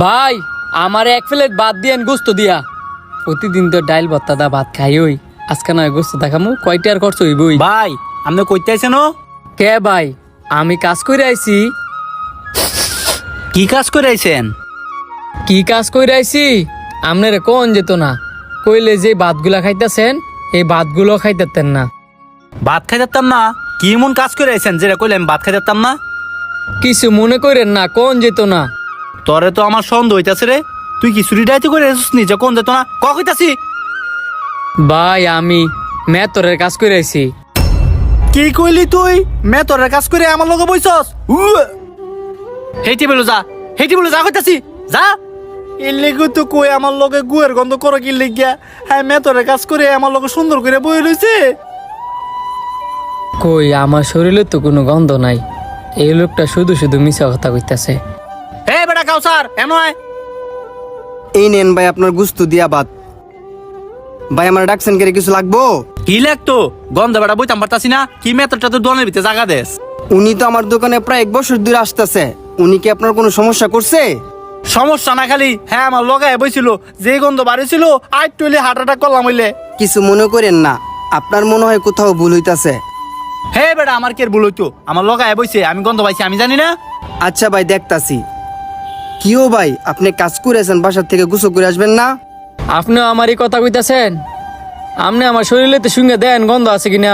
ভাই আমার এক প্লেট ভাত দিয়েন গোস্ত দিয়া। প্রতিদিন তো ডাইল ভর্তা দা ভাত খাই ওই, আজকে নয় গোস্ত দেখামু। কয়টা আর খরচ হইবই? ভাই আপনি কইতে আইছেন? কে ভাই? আমি কাজ করে আইছি। কি কাজ করে আইছেন? কি কাজ করে আইছি আপনারে কোন যেত না। কইলে যে ভাতগুলা খাইতেছেন এই ভাতগুলো খাইতেতেন না। ভাত খাইতাম না? কি এমন কাজ করে আইছেন যেটা কইলে আমি ভাত খাইতাম না? কিছু মনে করেন না, কোন যেত না। তোরে তো আমার সন্দেহ হইতাছে রে। তুই কি চুরি ডাইতে করে আইছিস নি যে কোন যেত না? কইতাছি ভাই আমি মেতরের কাজ করে আইছি। কি কইলি তুই? তোরে কাজ করে আমার লগে বইছস? হেইটি বলো যা, হেইটি বলো যা, কইতাছি যা। এর লেগে তো কই আমার লগে গুয়ের গন্ধ করো কি লেগিয়া? হ্যাঁ তোরে কাজ করে আমার লগে সুন্দর করে বই রইছে। কই আমার শরীরে তো কোনো গন্ধ নাই। এই লোকটা শুধু শুধু মিছা কথা কইতাছে। হে বেটা কাউসার এমন হয়? এই নেন ভাই আপনার গুস্ত দিয়া ভাত। ভাই আমার ডাকছেন কে? কিছু লাগবো? কি লাগতো? গন্ধ বেটা বইতাম পারতাছি না। কি মেতরটা তো দোনের ভিতরে জায়গা দেস। উনি তো আমার দোকানে প্রায় 1 বছর ধরে আসতেছে। উনি কি আপনার কোনো সমস্যা করছে? সমস্যা না খালি হ্যাঁ আমার লগায় বইছিল, যে গন্ধ বাড়িছিল আর টুইলে হার্ট অ্যাটাক করলাম হইলে। কিছু মনে করেন না, আপনার মনে হয় কোথাও ভুল হইতাছে। হে বেটা আমার কে ভুল হইতো? আমার লগায় বইছে, আমি গন্ধ পাইছি, আমি জানি না। আচ্ছা ভাই দেখতাছি। কিও ভাই আপনি কাজ করেছেন, বাসার থেকে গোসল করে আসবেন না? আপনি আমার এই কথা কইতাছেন? আপনি আমার শরীরে তো শুনে দেন গন্ধ আছে কিনা।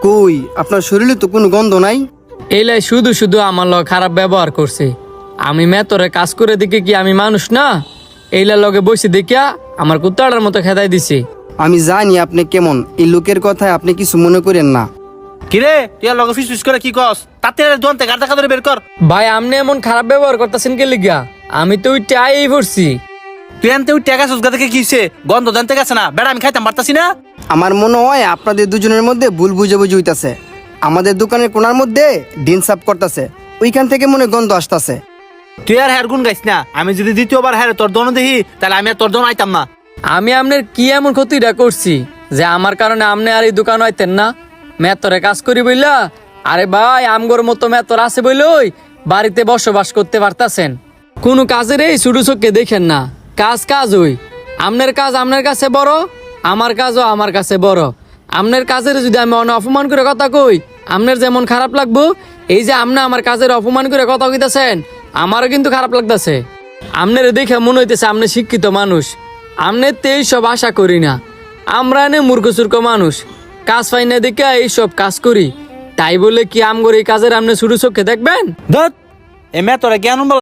কই আপনার শরীরে তো কোনো গন্ধ নাই। এইলাই শুধু শুধু আমার লগে খারাপ ব্যবহার করছে। আমি মেতরে কাজ করে দেখে কি আমি মানুষ না? এইলার লগে বসে দেখিয়া আমার কুত্তাটার মতো খেদাই দিছে। আমি জানি আপনি কেমন, এই লোকের কথায় আপনি কিছু মনে করেন না। কিরে তুই আর লগে ফিস করে কি কস? তাতে দোনতে গাড় দেখা ধরে বের কর। ভাই আপনি এমন খারাপ ব্যবহার করতেছেন কে লিগা? আমি তো ওই টাই পড়ছি। তুই আনতে ওই টাকা সুসগা থেকে কিছে গন্ধ জানতে গেছে না বেটা, আমি খাইতাম পারতাছি না। আমার মনে হয় আপনাদের দুজনের মধ্যে ভুল বুঝাবুঝি হইতাছে। আমাদের দোকানের কোনার মধ্যে ডিন সাফ করতেছে, ওইখান থেকে মনে হয় গন্ধ আসতেছে। তুই আর হ্যার গুণ গাইস না। আমি যদি দ্বিতীয়বার হ্যাঁ তোর দোনো দেখি তাহলে আমি আর তোর দোনো আইতাম না। আমি আপনার কি এমন ক্ষতিটা করছি যে আমার কারণে আপনি আর এই দোকান হইতেন না? মেতরে কাজ করি বইলা? আরে ভাই আমগোর মতো মেতর আছে বইলই বাড়িতে বসবাস করতে পারতাছেন। কোনো কাজের এই ছোট চোখকে দেখেন না। কাজ কাজ হই। আপনার কাজ আপনার কাছে বড়, আমার কাজও আমার কাছে বড়। আপনার কাজের যদি আমি অপমান করে কথা কই আপনার যেমন খারাপ লাগবো, এই যে আপনি আমার কাজের অপমান করে কথা কইতাছেন আমারও কিন্তু খারাপ লাগতেছে। আপনার দেখে মনে হইতেছে আপনি শিক্ষিত মানুষ। আপনার তো এইসব আশা করি না। আমরা এনে মূর্খ চূর্খ মানুষ, কাজ পাই না দেখে এইসব কাজ করি। তাই বলে কি আমগর এই কাজের আপনি ছোট চোখে দেখবেন? ধত এ তোরা জ্ঞান